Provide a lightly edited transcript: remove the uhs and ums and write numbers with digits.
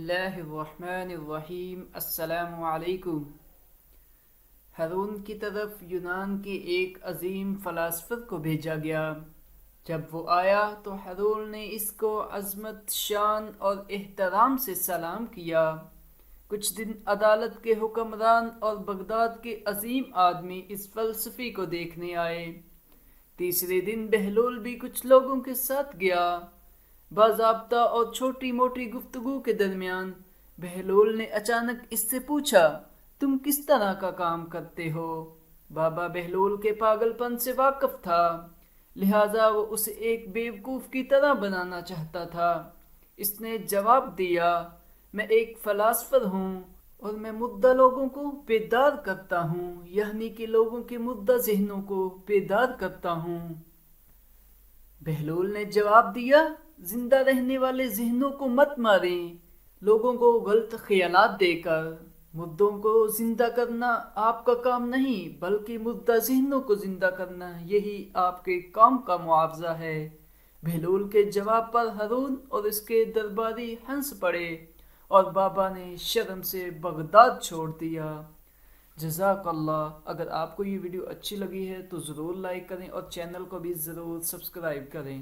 اللہ الرحمن الرحیم۔ السلام علیکم۔ ہارون کی طرف یونان کے ایک عظیم فلاسفر کو بھیجا گیا۔ جب وہ آیا تو ہارون نے اس کو عظمت، شان اور احترام سے سلام کیا۔ کچھ دن عدالت کے حکمران اور بغداد کے عظیم آدمی اس فلسفی کو دیکھنے آئے۔ تیسرے دن بہلول بھی کچھ لوگوں کے ساتھ گیا۔ باضابطہ اور چھوٹی موٹی گفتگو کے درمیان بہلول نے اچانک اس سے پوچھا، تم کس طرح کا کام کرتے ہو؟ بابا بہلول کے پاگل پن سے واقف تھا، لہٰذا وہ اسے ایک بیوقوف کی طرح بنانا چاہتا تھا۔ اس نے جواب دیا، میں ایک فلاسفر ہوں اور میں مردہ لوگوں کو بیدار کرتا ہوں، یعنی کہ لوگوں کے مردہ ذہنوں کو بیدار کرتا ہوں۔ بہلول نے جواب دیا، زندہ رہنے والے ذہنوں کو مت ماریں، لوگوں کو غلط خیالات دے کر۔ مردوں کو زندہ کرنا آپ کا کام نہیں، بلکہ مردہ ذہنوں کو زندہ کرنا، یہی آپ کے کام کا معاوضہ ہے۔ بہلول کے جواب پر ہارون اور اس کے درباری ہنس پڑے اور بابا نے شرم سے بغداد چھوڑ دیا۔ جزاک اللہ۔ اگر آپ کو یہ ویڈیو اچھی لگی ہے تو ضرور لائک کریں اور چینل کو بھی ضرور سبسکرائب کریں۔